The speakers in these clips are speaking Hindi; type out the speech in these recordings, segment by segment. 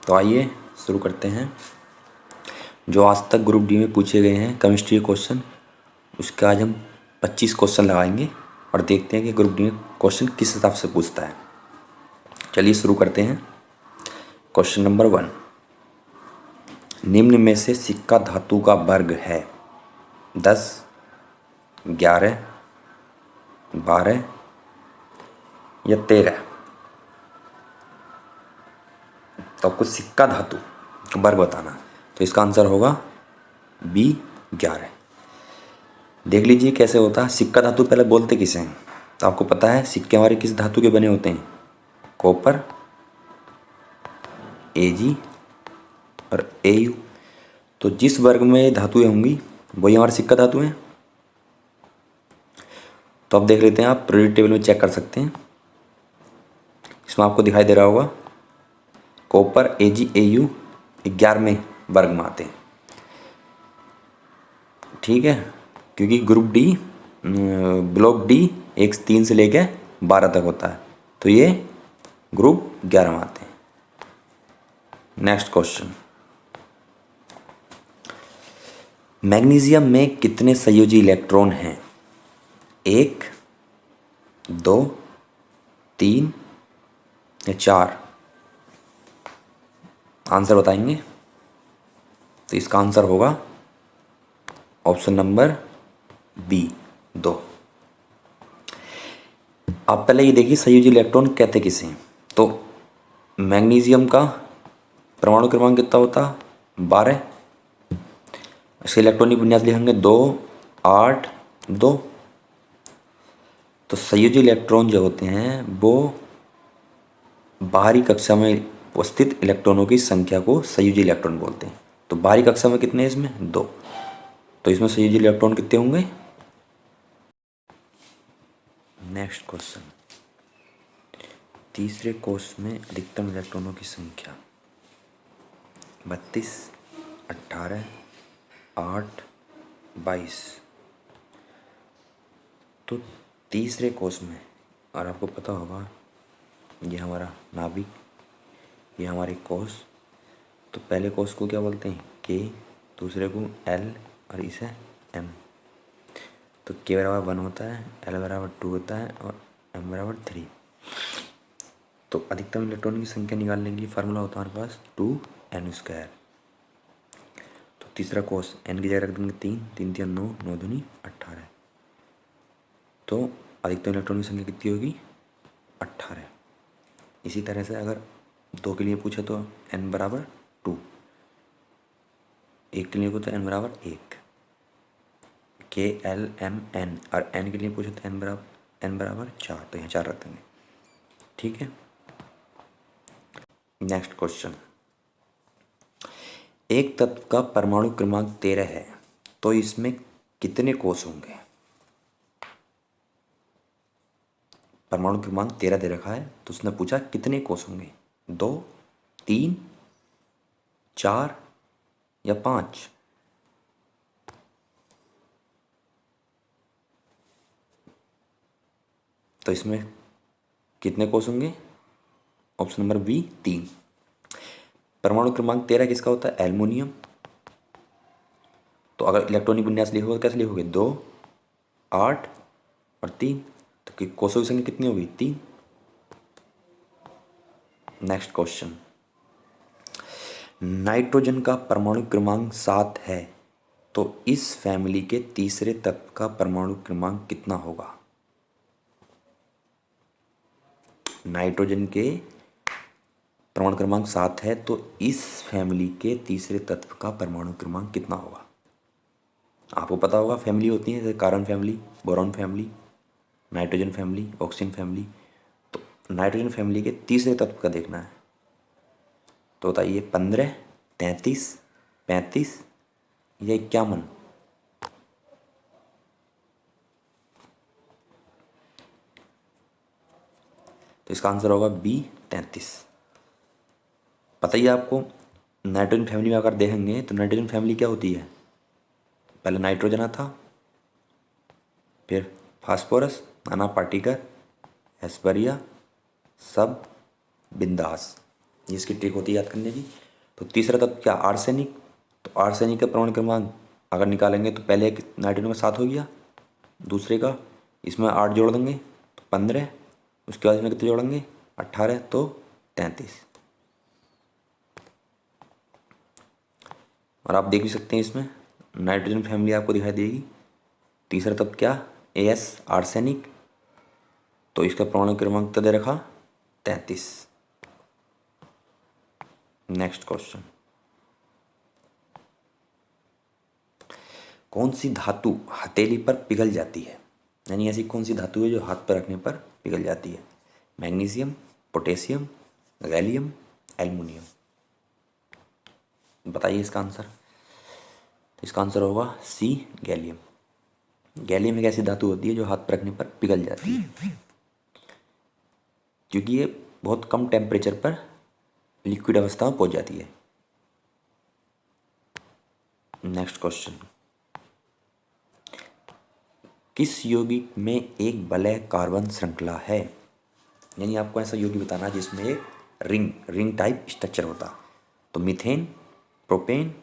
तो आइए शुरू करते हैं। जो आज तक ग्रुप डी में पूछे गए हैं केमिस्ट्री के क्वेश्चन, उसका आज हम 25 क्वेश्चन लगाएंगे और देखते हैं कि ग्रुप डी में क्वेश्चन किस हिसाब से पूछता है। चलिए शुरू करते हैं। क्वेश्चन नंबर 1, निम्न में से सिक्का धातु का वर्ग है 10, 11, 12 या 13। तो आपको सिक्का धातु का वर्ग बताना है, तो इसका आंसर होगा बी 11। देख लीजिए कैसे होता है। सिक्का धातु पहले बोलते किसे हैं, तो आपको पता है सिक्के हमारे किस धातु के बने होते हैं, कॉपर, एजी और एयू। तो जिस वर्ग में ये धातुएं होंगी वही हमारे सिक्का धातु हैं। तो अब देख लेते हैं, आप पीरियोडिक टेबल में चेक कर सकते हैं। इसमें आपको दिखाई दे रहा होगा कॉपर, एजी, एयू 11वें वर्ग में आते हैं। ठीक है, क्योंकि ग्रुप डी ब्लॉक डी 1 से 3 से लेके 12 तक होता है, तो ये ग्रुप 11 में आते हैं। नेक्स्ट क्वेश्चन, मैग्नीशियम में कितने संयोजी इलेक्ट्रॉन हैं? 1, 2, 3 या 4? आंसर बताएंगे। तो इसका आंसर होगा ऑप्शन नंबर बी 2। आप पहले ये देखिए संयोजी इलेक्ट्रॉन कहते किसे हैं। तो मैग्नीशियम का परमाणु क्रमांक कितना होता है? 12। इसके इलेक्ट्रॉनिक विन्यास लिखेंगे 2, 8, 2। तो संयोजी इलेक्ट्रॉन जो होते हैं वो बाहरी कक्षा में उपस्थित इलेक्ट्रॉनों की संख्या को संयोजी इलेक्ट्रॉन बोलते हैं। तो बाहरी कक्षा में कितने हैं इसमें? 2। तो इसमें संयोजी इलेक्ट्रॉन कितने होंगे? नेक्स्ट क्वेश्चन, तीसरे कोष में अधिकतम इलेक्ट्रॉनों की संख्या 32, 18, 8, 22। तो तीसरे कोष में, और आपको पता होगा ये हमारा नाभिक, ये हमारे कोष। तो पहले कोष को क्या बोलते हैं? के, दूसरे को एल और इसे एम। तो के बराबर 1 होता है, एल बराबर 2 होता है और एम बराबर 3। तो अधिकतम इलेक्ट्रॉन की संख्या निकालने के लिए फार्मूला होता है हमारे पास 2n²। तो तीसरा कोष n की जगह रख देंगे 3, 3 3 9, 9 दूनी 18। तो अधिकतम इलेक्ट्रॉन की संख्या कितनी होगी? 18। इसी तरह से अगर 2 के लिए पूछे तो n बराबर 2, 1 के लिए पूछे तो n बराबर 1, के एल एम एन, और n के लिए पूछे तो n बराबर 4। तो यहाँ 4 रख देंगे। ठीक है। नेक्स्ट क्वेश्चन, एक तत्व का परमाणु क्रमांक 13 है तो इसमें कितने कोष होंगे? परमाणु क्रमांक 13 दे रखा है, तो उसने पूछा कितने कोष होंगे? 2, 3, 4 या 5? तो इसमें कितने कोष होंगे? Option number B 3। परमाणु क्रमांक 13 किसका होता है? एल्युमिनियम। तो अगर इलेक्ट्रॉनिक विन्यास लिखोगे तो कैसे लिखोगे? 2, 8 और 3। तो कोषों की संख्या कितनी होगी? 3। नेक्स्ट क्वेश्चन, नाइट्रोजन का परमाणु क्रमांक 7 है तो इस फैमिली के तीसरे तत्व का परमाणु क्रमांक कितना होगा? नाइट्रोजन के परमाणु क्रमांक 7 है तो इस फैमिली के तीसरे तत्व का परमाणु क्रमांक कितना होगा? आपको पता होगा फैमिली होती है जैसे carbon family, boron family, nitrogen family, oxygen family. तो नाइट्रोजन फैमिली के तीसरे तत्व का देखना है। तो बताइए 15, 33, 35 या 51? तो इसका आंसर होगा बी 33। पता ही है आपको, नाइट्रोजन फैमिली में अगर देखेंगे तो नाइट्रोजन फैमिली क्या होती है? पहले नाइट्रोजन आता, फिर फास्फोरस, नाना पार्टिकल, एस्पेरिया, सब, बिंदास। ये इसकी ट्रिक होती है याद करने की। तो तीसरा तत्व क्या, आर्सेनिक। तो आर्सेनिक का परमाणु क्रमांक अगर निकालेंगे तो पहले एक नाइट्रोजन का 7 हो गया, दूसरे का इसमें 8 जोड़ देंगे तो 15, उसके बाद इसमें कितने जोड़ेंगे 18, तो 33। और आप देख भी सकते हैं इसमें नाइट्रोजन फैमिली आपको दिखाई देगी। तीसरा तत्व क्या, AS आर्सेनिक, तो इसका परमाणु क्रमांक तो दे रखा 33। नेक्स्ट क्वेश्चन, कौन सी धातु हथेली पर पिघल जाती है, यानी ऐसी कौन सी धातु है जो हाथ पर रखने पर पिघल जाती है। Magnesium, potassium, gallium, aluminium. बताइए इसका आंसर। तो इसका आंसर होगा सी, गैलियम। गैलियम एक ऐसी धातु होती है जो हाथ पर रखने पर पिघल जाती है, क्योंकि ये बहुत कम टेम्परेचर पर लिक्विड अवस्था में पहुंच जाती है। नेक्स्ट क्वेश्चन, किस यौगिक में एक वलय कार्बन श्रृंखला है, यानी आपको ऐसा यौगिक बताना जिसमें एक रिंग टाइप स्ट्रक्चर होता। तो मीथेन, प्रोपेन,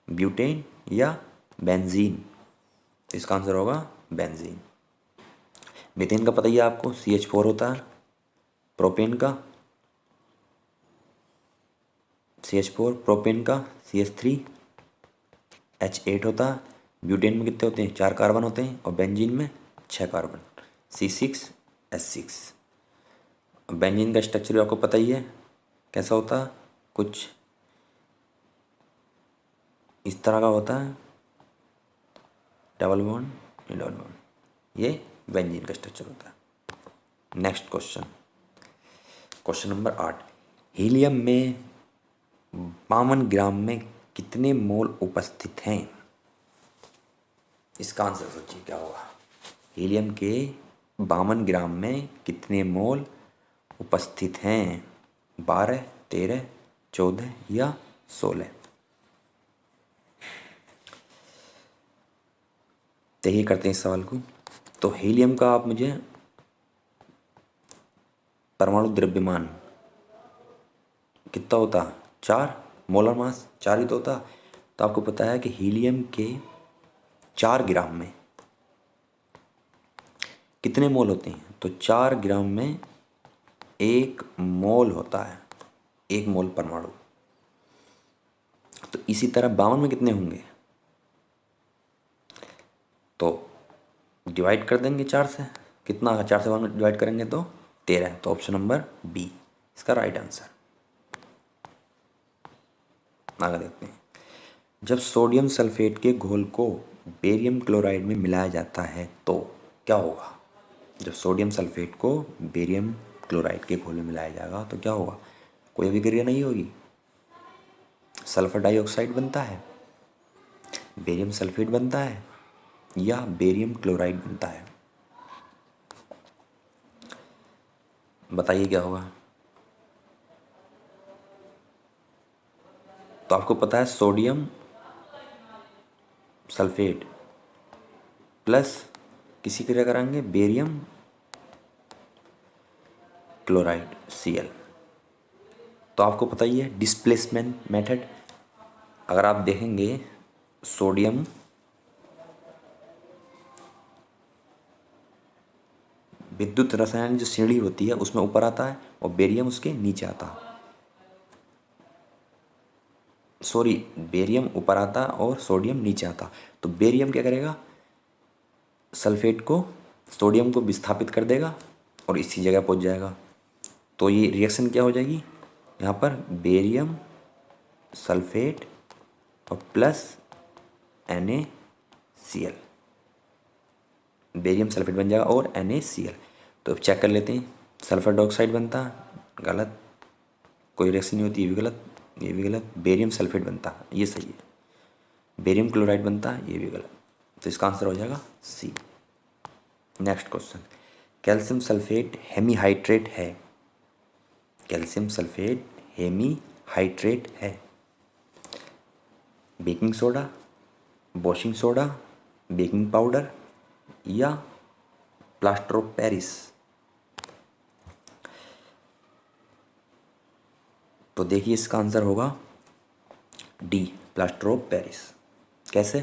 ब्यूटेन या बेंजीन। इसका आंसर होगा बेंजीन। मीथेन का पता ही है आपको, CH4 होता है। प्रोपेन का CH4, प्रोपेन का CH3, H8 होता है। ब्यूटेन में कितने होते हैं, 4 कार्बन होते हैं, और बेंजीन में 6 कार्बन, C6H6। बेंजीन का स्ट्रक्चर भी आपको पता ही है कैसा होता है, कुछ इस तरह का होता है, डबल बॉन्ड, डबल बॉन्ड, ये बेंजीन का स्ट्रक्चर होता है। Next question, question number 8, helium में 52 ग्राम में कितने मोल उपस्थित हैं। इसका आंसर सोचिए क्या होगा। हीलियम के 52 ग्राम में कितने मोल उपस्थित हैं, 12, 13, 14 या 16। देखिए करते हैं इस सवाल को। तो हीलियम का आप मुझे परमाणु द्रव्यमान कितना होता, 4, मोलर मास 4 ही तो होता। तो आपको पता है कि हीलियम के 4 ग्राम में कितने मोल होते हैं, तो 4 ग्राम में 1 मोल होता है, 1 मोल परमाणु। तो इसी तरह 52 में कितने होंगे, तो डिवाइड कर देंगे 4 से, कितना आगा 4 से 52 डिवाइड करेंगे तो 13। तो ऑप्शन नंबर बी इसका राइट आंसर। आगे देखते हैं, जब सोडियम सल्फेट के घोल को बेरियम क्लोराइड में मिलाया जाता है तो क्या होगा। जब सोडियम सल्फेट को बेरियम क्लोराइड के घोल में मिलाया जाएगा तो क्या होगा, कोई अभिक्रिया नहीं होगी, सल्फर डाइऑक्साइड बनता है, बेरियम सल्फेट बनता है, या बेरियम क्लोराइड बनता है। बताइए क्या होगा। तो आपको पता है सोडियम सल्फेट प्लस किसी क्रिया कराएंगे बेरियम क्लोराइड Cl। तो आपको पता ही है डिस्प्लेसमेंट मेथड। अगर आप देखेंगे सोडियम विद्युत रसायन जो श्रेणी होती है उसमें ऊपर आता है और बेरियम उसके नीचे आता है। सॉरी, बेरियम ऊपर आता और सोडियम नीचे आता। तो बेरियम क्या करेगा, सल्फेट को सोडियम को विस्थापित कर देगा और इसी जगह पहुंच जाएगा। तो ये रिएक्शन क्या हो जाएगी, यहाँ पर बेरियम सल्फेट और प्लस NaCl, बेरियम सल्फेट बन जाएगा और NaCl। तो अब चेक कर लेते हैं, सल्फर डाइऑक्साइड बनता, गलत, कोई रिएक्शन नहीं होती, ये भी गलत, ये भी गलत। बेरियम सल्फेट बनता, ये सही है। बेरियम क्लोराइड बनता, ये भी गलत। तो इसका आंसर हो जाएगा C. Next question, calcium sulphate hemihydrate है। कैल्शियम सल्फेट हेमीहाइड्रेट है। Baking soda, washing soda, baking powder या प्लास्टर ऑफ पेरिस। तो देखिए इसका आंसर होगा डी, प्लास्टर ऑफ पेरिस। कैसे?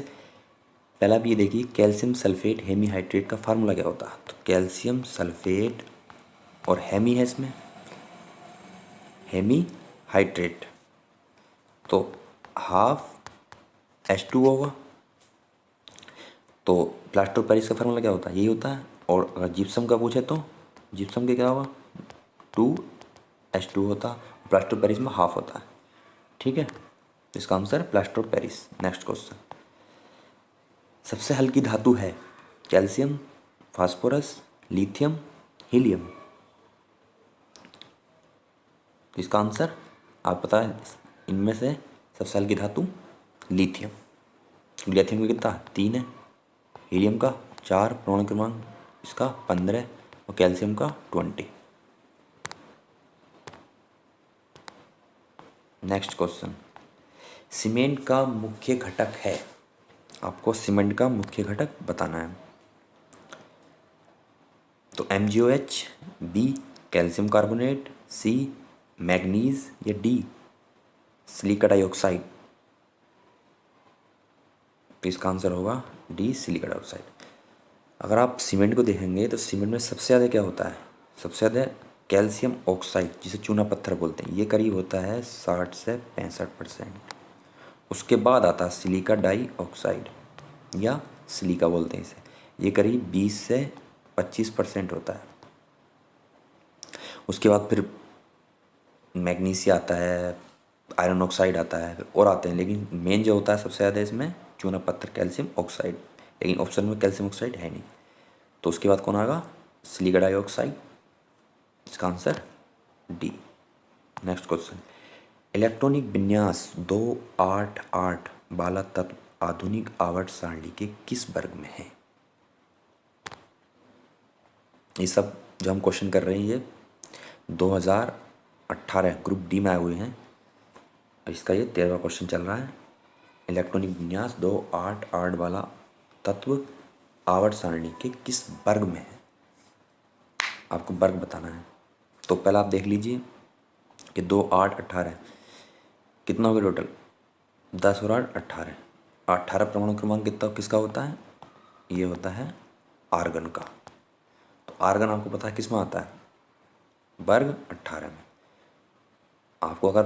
पहला भी ये देखिए, कैल्शियम सल्फेट हेमीहाइड्रेट का फार्मूला क्या होता है? तो कैल्शियम सल्फेट और हेमी है इसमें, हेमीहाइड्रेट, तो हाफ H2 होगा। तो प्लास्टर ऑफ पेरिस का फार्मूला क्या होता है? यही होता है। और अगर जिप्सम का पूछे तो जिप्सम के क्या होगा? 2H2 होता है, प्लास्टर ऑफ पेरिस में हाफ होता है। ठीक है, इसका आंसर है plaster of Paris. Next question, सबसे हल्की धातु है कैल्शियम, फास्फोरस, लिथियम, हीलियम। इसका आंसर आप पता है, इनमें से सबसे हल्की धातु लिथियम। लिथियम का कितना? 3 है, हीलियम का 4, परमाणु क्रमांक इसका 15 और कैल्शियम का 20। नेक्स्ट क्वेश्चन, सीमेंट का मुख्य घटक है, आपको सीमेंट का मुख्य घटक बताना है। तो MgOH, बी कैल्शियम कार्बोनेट, सी मैग्नीज या डी सिलिका डाइऑक्साइड। तो इसका आंसर होगा डी सिलिका डाइऑक्साइड। अगर आप सीमेंट को देखेंगे तो सीमेंट में सबसे ज़्यादा क्या होता है? सबसे ज़्यादा कैल्शियम ऑक्साइड, जिसे चूना पत्थर बोलते हैं, ये करीब होता है 60 से 65%। उसके बाद आता है सिलिका डाइऑक्साइड या सिलिका बोलते हैं इसे, ये करीब 20 से 25% होता है। उसके बाद फिर मैग्नीशिया आता है, आयरन ऑक्साइड आता है और आते हैं, लेकिन मेन जो होता है सबसे ज़्यादा इसमें चूना पत्थर कैल्शियम ऑक्साइड। लेकिन ऑप्शन में कैल्शियम ऑक्साइड है नहीं, तो उसके बाद कौन आएगा? Silica dioxide. इसका answer D. Next question, electronic विन्यास 288 वाला तत्व आधुनिक आवर्त सारणी के किस वर्ग में है? ये सब जो हम क्वेश्चन कर रहे हैं ये 2018 ग्रुप डी में आए हुए हैं। इसका ये 13वां क्वेश्चन चल रहा है। इलेक्ट्रॉनिक विन्यास 288 वाला तत्व आवर्त सारणी के किस वर्ग में है? आपको वर्ग बताना है। तो पहला आप देख लीजिए कि 2 8 18 कितना हो गया टोटल? 10 और 8 18। 18 परमाणु क्रमांक कितना किसका होता है? ये होता है आर्गन का। तो आर्गन आपको पता है किस में आता है? वर्ग 18 में। आपको अगर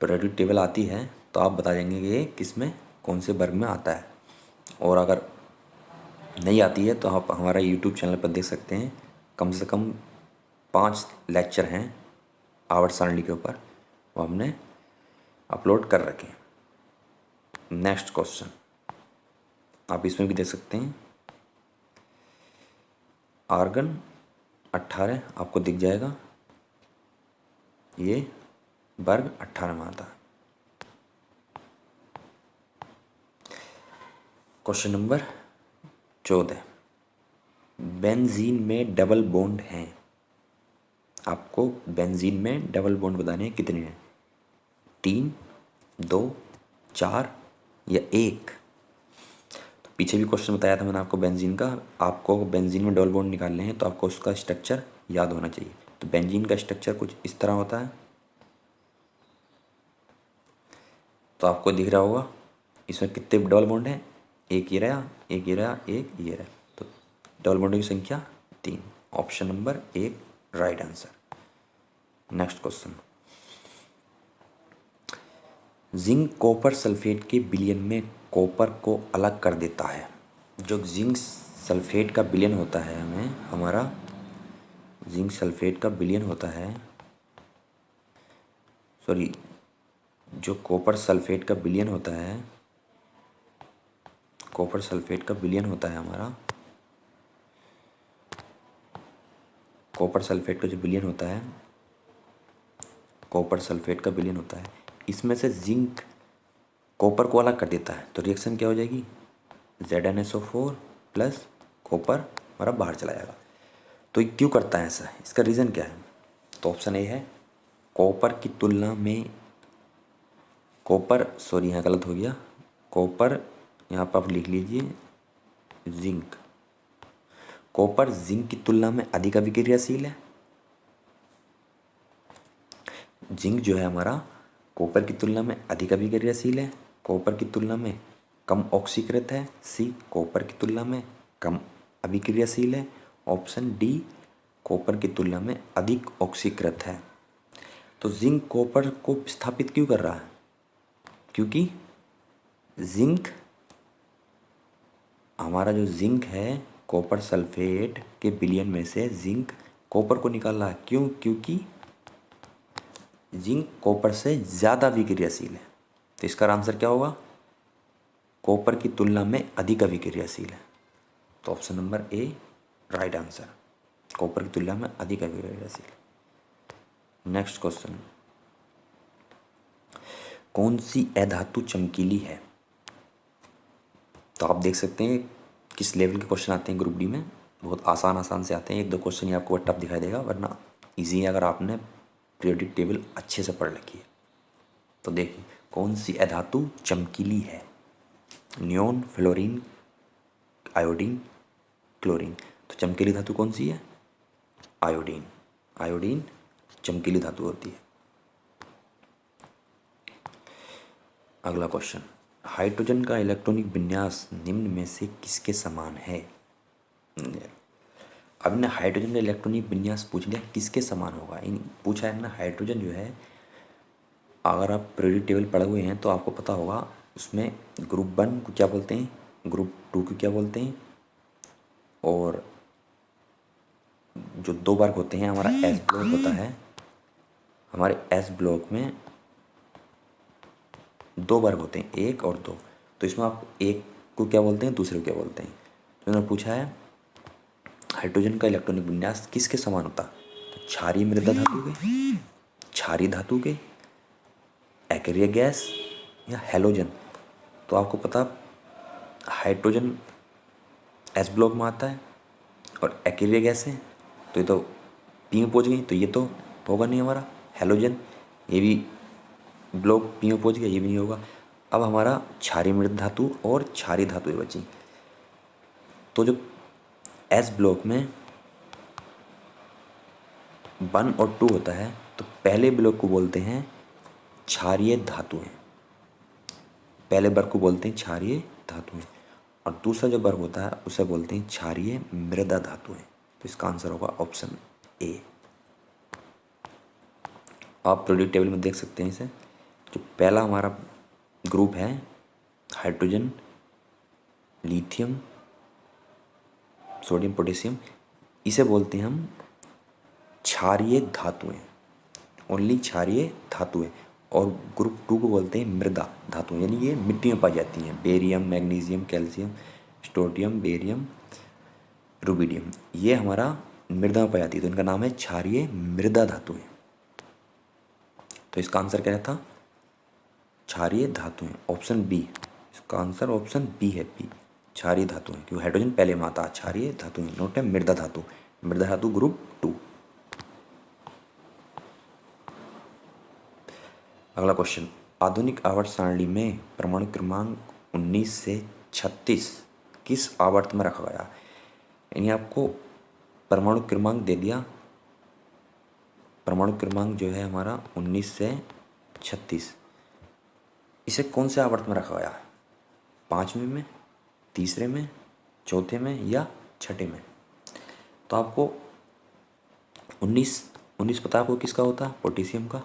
पीरियोडिक टेबल आती है तो आप बता देंगे कि ये किस में, कौन से वर्ग में आता है। और अगर नहीं आती है तो आप हमारा यूट्यूब चैनल पर देख सकते हैं, कम से कम 5 लेक्चर हैं आवर्त सारणी के ऊपर, वो हमने अपलोड कर रखे हैं। नेक्स्ट क्वेश्चन आप इसमें भी देख सकते हैं, आर्गन 18 आपको दिख जाएगा, ये वर्ग 18 में आता है। क्वेश्चन नंबर 14, बेंजीन में डबल बॉन्ड हैं, आपको बेंजीन में डबल बॉन्ड बताने हैं, कितने हैं? 3, 2, 4 या 1। तो पीछे भी क्वेश्चन बताया था मैंने आपको बेंजीन का, आपको बेंजीन में डबल बॉन्ड निकालने हैं तो आपको उसका स्ट्रक्चर याद होना चाहिए। तो बेंजीन का स्ट्रक्चर कुछ इस तरह होता है, तो आपको दिख रहा होगा इसमें कितने डबल बॉन्ड हैं? एक ये रहा, एक ये रहा, एक ये रहा। तो डबल बॉन्ड की संख्या 3। Option number 1 right answer. Next question, zinc copper sulphate के विलयन में कॉपर को अलग कर देता है। जो जिंक सल्फेट का विलयन होता है, हमें हमारा जिंक सल्फेट का विलयन होता है, सॉरी, जो कॉपर सल्फेट का विलयन होता है, कॉपर सल्फेट का विलयन होता है हमारा, कॉपर सल्फेट का जो विलयन होता है, कॉपर सल्फेट का विलयन होता है, इसमें से जिंक कॉपर को अलग कर देता है। तो रिएक्शन क्या हो जाएगी? ZnSO4 प्लस कॉपर हमारा बाहर चला जाएगा। तो ये क्यों करता है ऐसा? इसका रीज़न क्या है? तो ऑप्शन ए है, कॉपर की तुलना में कॉपर, सॉरी यहाँ गलत हो गया, कॉपर यहाँ पर आप लिख लीजिए जिंक, कॉपर जिंक की तुलना में अधिक अभिक्रियाशील है। जिंक जो है हमारा कॉपर की तुलना में अधिक अभिक्रियाशील है, कॉपर की तुलना में कम ऑक्सीकृत है, सी कॉपर की तुलना में कम अभिक्रियाशील है, ऑप्शन डी कॉपर की तुलना में अधिक ऑक्सीकृत है। तो जिंक कॉपर को विस्थापित क्यों कर रहा है? क्योंकि जिंक हमारा जो जिंक है कॉपर सल्फेट के विलयन में से जिंक कॉपर को निकाल रहा है। क्यों? क्योंकि जिंक कॉपर से ज़्यादा अभिक्रियाशील है। तो इसका आंसर क्या होगा? कॉपर की तुलना में अधिक अभिक्रियाशील है। तो option number A right answer, copper की तुलना में अधिक अभिक्रियाशील। नेक्स्ट क्वेश्चन, कौन सी अधातु चमकीली है? तो आप देख सकते हैं किस लेवल के क्वेश्चन आते हैं ग्रुप डी में, बहुत आसान आसान से आते हैं। एक दो क्वेश्चन ही आपको टफ दिखाई देगा, वरना इजी है अगर आपने पीरियोडिक टेबल अच्छे से पढ़ रखी है। तो देखिए कौन सी अधातु चमकीली है? Neon, fluorine, iodine, chlorine. तो चमकीली धातु कौन सी है? आयोडीन। आयोडीन चमकीली धातु होती है। अगला क्वेश्चन, हाइड्रोजन का इलेक्ट्रॉनिक विन्यास निम्न में से किसके समान है? अब ने हाइड्रोजन का इलेक्ट्रॉनिक विन्यास पूछ लिया, किसके समान होगा? इन पूछा है ना, हाइड्रोजन जो है अगर आप पीरियोडिक टेबल पढ़े हुए हैं तो आपको पता होगा उसमें ग्रुप 1 को क्या बोलते हैं, ग्रुप 2 को क्या बोलते हैं, और जो 2 वर्ग होते हैं, हमारा एस ब्लॉक होता है, हमारे एस ब्लॉक में 2 वर्ग होते हैं, 1 और 2। तो इसमें आप एक को क्या बोलते हैं, दूसरे को क्या बोलते हैं? तो उन्होंने पूछा है हाइड्रोजन का इलेक्ट्रॉनिक विन्यास किसके समान होता? तो क्षारीय मृदा धातु के, क्षारीय धातु के, एक्रिय गैस या हैलोजन। तो आपको पता हाइड्रोजन एस ब्लॉक में आता है और एक्रिय गैस है, तो ये तो पी में पहुंच गई, तो ये तो होगा नहीं हमारा हैलोजन, ये भी ब्लॉक पी में पहुंच गया, ये भी नहीं होगा। अब हमारा क्षारीय मृद धातु और क्षारीय धातु बची। तो जो एस ब्लॉक में 1 और 2 होता है, तो पहले ब्लॉक को बोलते हैं क्षारीय धातुएं, पहले वर्ग को बोलते हैं क्षारीय धातुएं, और दूसरा जो वर्ग होता है उसे बोलते हैं क्षारीय मृदा धातुएं। तो इसका आंसर होगा ऑप्शन ए। आप पीरियोडिक टेबल में देख सकते हैं इसे, जो पहला हमारा ग्रुप है हाइड्रोजन, लिथियम, सोडियम, पोटेशियम, इसे बोलते हैं हम क्षारीय धातुएं, ओनली क्षारीय धातुएं। और ग्रुप 2 को बोलते हैं मृदा धातुएं, यानी ये मिट्टी में पाई जाती हैं, barium, magnesium, calcium, strontium, barium, rubidium, ये हमारा मृदा में पाई जाती है, तो इनका नाम है क्षारीय मृदा धातुएं। तो इसका आंसर क्या था? क्षारीय धातुएं, ऑप्शन बी। इसका आंसर ऑप्शन बी है, बी क्षारीय धातुएं, क्योंकि हाइड्रोजन पहले में आता है। क्षारीय धातुएं नोट है मृदा धातु, मृदा धातु ग्रुप 2। अगला क्वेश्चन, आधुनिक आवर्त सारणी में परमाणु क्रमांक 19 से 36 किस आवर्त में रखा गया? यानी आपको परमाणु क्रमांक दे दिया, परमाणु क्रमांक जो है हमारा 19 से 36, इसे कौन से आवर्त में रखा गया है? 5वें में, तीसरे में, चौथे में या छठे में? तो आपको 19 पता है आपको किसका होता है? पोटेशियम का।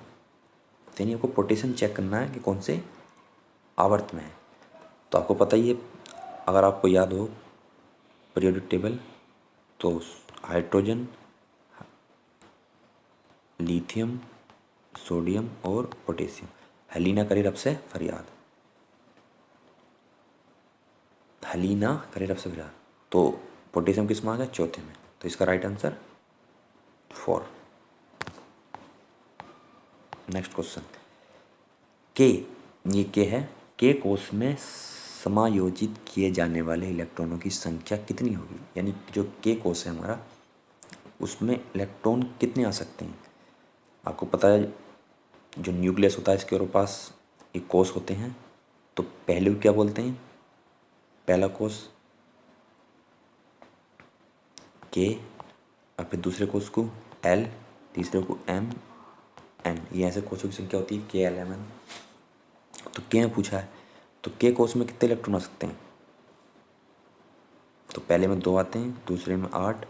तो यानी आपको पोटेशियम चेक करना है कि कौन से आवर्त में है। तो आपको पता ही है, अगर आपको याद हो पीरियोडिक टेबल, तो हाइड्रोजन, लिथियम, सोडियम और पोटेशियम। हलीना करे रब से फरियाद, हलीना करे रब से फरियाद। तो पोटेशियम किस में आ गया? चौथे में। तो इसका राइट आंसर 4। नेक्स्ट क्वेश्चन, के, ये के है, के कोष में समायोजित किए जाने वाले इलेक्ट्रॉनों की संख्या कितनी होगी? यानी जो के कोष है हमारा, उसमें इलेक्ट्रॉन कितने आ सकते हैं? आपको पता है जो न्यूक्लियस होता है इसके और पास एक कोष होते हैं, तो पहले को क्या बोलते हैं? पहला कोष के, और फिर दूसरे कोष को एल, तीसरे को एम, एन, ये ऐसे कोषों की संख्या होती है K11। तो के में पूछा है, तो के कोष में कितने इलेक्ट्रॉन आ सकते हैं? तो पहले में 2 आते हैं, दूसरे में 8,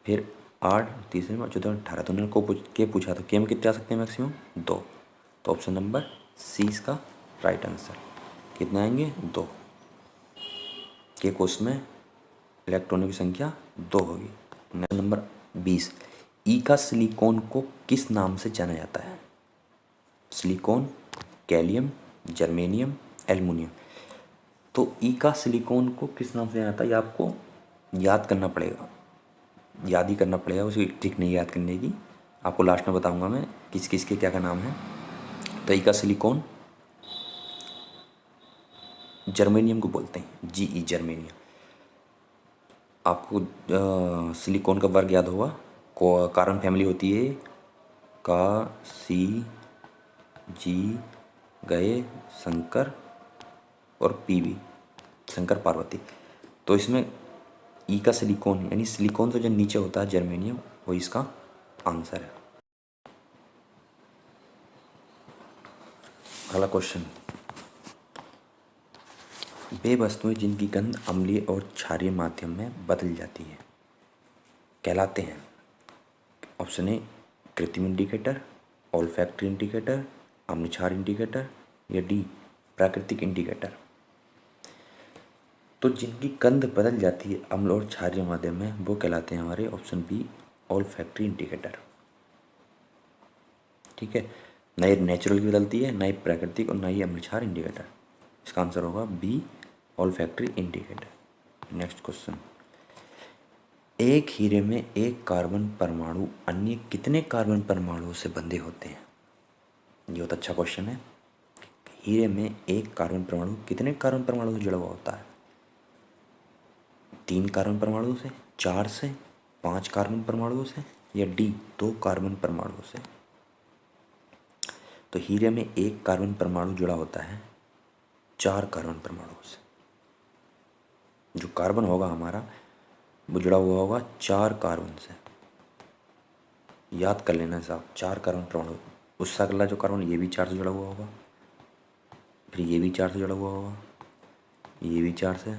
फिर 8, तीसरे में 14, 18। तो उन्होंने के पूछा, तो के में कितने आ सकते हैं मैक्सिमम? 2। तो ऑप्शन नंबर सी इसका राइट आंसर। कितने आएंगे? 2। के कोष में इलेक्ट्रॉनों की संख्या 2 होगी। नंबर 20, ई का सिलिकॉन को किस नाम से जाना जाता है? Silicon, gallium, germanium, aluminium. तो ई का सिलिकॉन को किस नाम से जाना जाता है, ये आपको याद करना पड़ेगा, याद ही करना पड़ेगा, उसकी ट्रिक नहीं याद करने की। आपको लास्ट में बताऊंगा मैं किस किस के क्या क्या नाम है। तो ई का सिलिकॉन जर्मेनियम को बोलते हैं, GE जर्मेनियम। आपको सिलिकॉन का वर्ग याद होगा, कार्बन फैमिली होती है का, सी, जी, गए, शंकर और पीवी, शंकर पार्वती। तो इसमें ई का सिलिकॉन यानी सिलिकॉन से जो नीचे होता है जर्मेनियम, वो इसका आंसर है। अगला क्वेश्चन, वे वस्तुएं जिनकी गंध अम्लीय और क्षारीय माध्यम में बदल जाती है कहलाते हैं? ऑप्शन ए कृत्रिम इंडिकेटर, ऑल्फैक्टरी इंडिकेटर, अम्ल क्षार इंडिकेटर, या डी प्राकृतिक इंडिकेटर। तो जिनकी गंध बदल जाती है अम्ल और क्षारीय माध्यम में, वो कहलाते हैं हमारे ऑप्शन बी ऑल्फैक्टरी इंडिकेटर। ठीक है, ना ये नेचुरल की बदलती है, ना ही प्राकृतिक, और ना ही अम्ल क्षार इंडिकेटर। इसका आंसर होगा B olfactory indicator. Next question, एक हीरे में एक कार्बन परमाणु अन्य कितने कार्बन परमाणुओं से बंधे होते हैं? ये बहुत अच्छा क्वेश्चन है। हीरे में एक कार्बन परमाणु कितने कार्बन परमाणु से जुड़ा हुआ होता है? 3 कार्बन परमाणुओं से, 4 से, 5 कार्बन परमाणुओं से, या डी 2 कार्बन परमाणुओं से। तो हीरे में एक कार्बन परमाणु जुड़ा होता है 4 कार्बन परमाणुओं से। जो कार्बन होगा हमारा, वो जुड़ा हुआ होगा 4 कार्बन से। याद कर लेना साहब, 4 कार्बन परमाणु। उससे अगला जो कार्बन, ये भी 4 से जुड़ा हुआ होगा, फिर ये भी 4 से जुड़ा हुआ होगा, ये भी 4 से।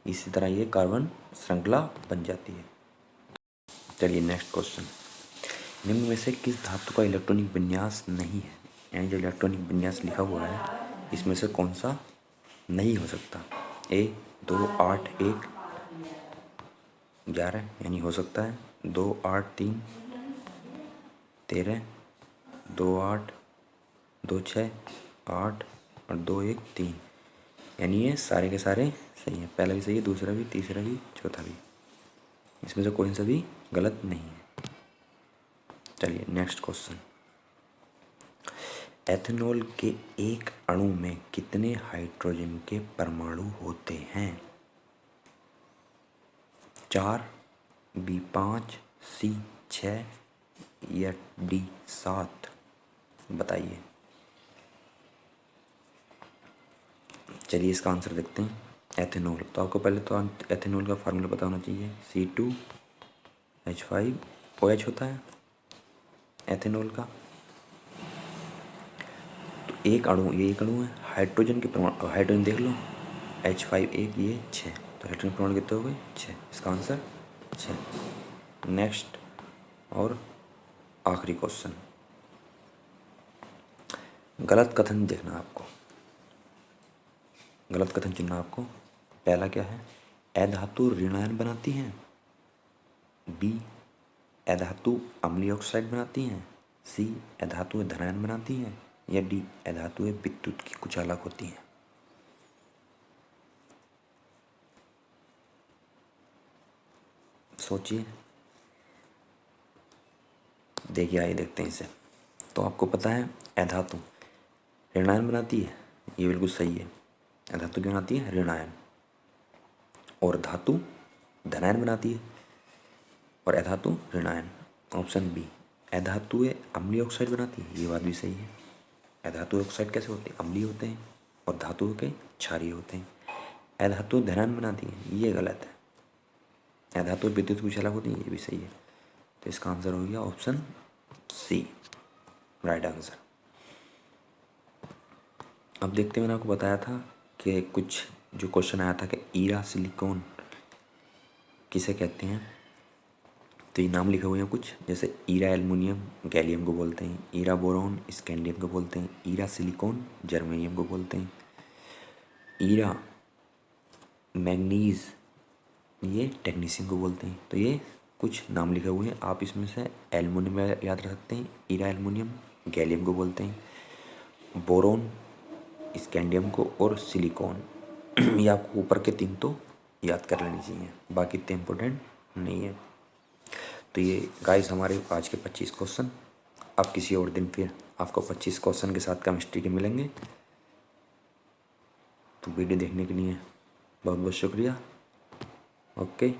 इसी तरह ये कार्बन श्रृंखला बन जाती है। चलिए नेक्स्ट क्वेश्चन, निम्न में से किस धातु का इलेक्ट्रॉनिक विन्यास नहीं है? यानी जो इलेक्ट्रॉनिक विन्यास लिखा हुआ है, इसमें से कौन सा नहीं हो सकता? ए 2 8 1 11, यानी हो सकता है 2 8 3 13, 2 8 2 6 8 और 2 1 3, यानी ये सारे के सारे सही हैं। पहला भी सही है, दूसरा भी, तीसरा भी, चौथा भी। इसमें से कोई सा भी गलत नहीं है। चलिए नेक्स्ट क्वेश्चन, एथेनॉल के एक अणु में कितने हाइड्रोजन के परमाणु होते हैं? 4, बी 5, सी 6, या डी 7? बताइए। चलिए इसका आंसर देखते हैं। एथेनॉल, तो आपको पहले तो एथेनॉल का फार्मूला पता होना चाहिए, C2H5OH होता है एथेनॉल का। तो एक अणु, ये एक अणु है, हाइड्रोजन के परमाणु, हाइड्रोजन देख लो, H5 1, ये 6, तो हाइड्रोजन के परमाणु कितने हो गए? 6। इसका आंसर 6। नेक्स्ट और आखिरी क्वेश्चन, गलत कथन देखना आपको, गलत कथन चुनना आपको। पहला क्या है? अधातु ऋणायन बनाती हैं, बी अधातु अम्लीय ऑक्साइड बनाती हैं, सी अधातु धनायन बनाती हैं, या डी अधातु विद्युत की कुचालक होती हैं। सोचिए, देखिए, आइए देखते हैं इसे। तो आपको पता है अधातु ऋणायन बनाती है, ये बिल्कुल सही है। अधातु क्यों बनाती है? ऋणायन। और धातु धनायन बनाती है, और अधातु ऋणायन। ऑप्शन बी अधातु अम्लीय ऑक्साइड बनाती है, ये बात भी सही है। अधातु ऑक्साइड कैसे होते हैं? अम्लीय होते हैं, और धातुओं के क्षारीय होते हैं। अधातु धनायन बनाती है, ये गलत है। अधातु विद्युत कुचालक होती है, ये भी सही है। तो इसका आंसर हो गया ऑप्शन सी। Right answer. अब देखते हैं, मैंने आपको बताया था कि कुछ जो क्वेश्चन आया था कि ईरा सिलिकॉन किसे कहते हैं, तो ये नाम लिखे हुए हैं कुछ, जैसे ईरा एल्युमिनियम गैलियम को बोलते हैं, ईरा बोरॉन स्कैंडियम को बोलते हैं, ईरा सिलिकॉन जर्मेनियम को बोलते हैं, ईरा मैग्नीज ये टेक्नीशियन को बोलते हैं। तो ये कुछ नाम लिखे हुए हैं, आप इसमें से एल्युमिनियम याद रख सकते हैं, ईरा एल्युमिनियम गैलियम को बोलते हैं, बोरोन स्कैंडियम को, और सिलिकॉन ये आपको ऊपर के 3 तो याद कर लेनी चाहिए, बाकी इतने इम्पोर्टेंट नहीं है। तो ये गाइस हमारे आज के 25 क्वेश्चन। अब किसी और दिन फिर आपको 25 क्वेश्चन के साथ केमिस्ट्री के मिलेंगे। तो वीडियो देखने के लिए बहुत बहुत शुक्रिया। ओके।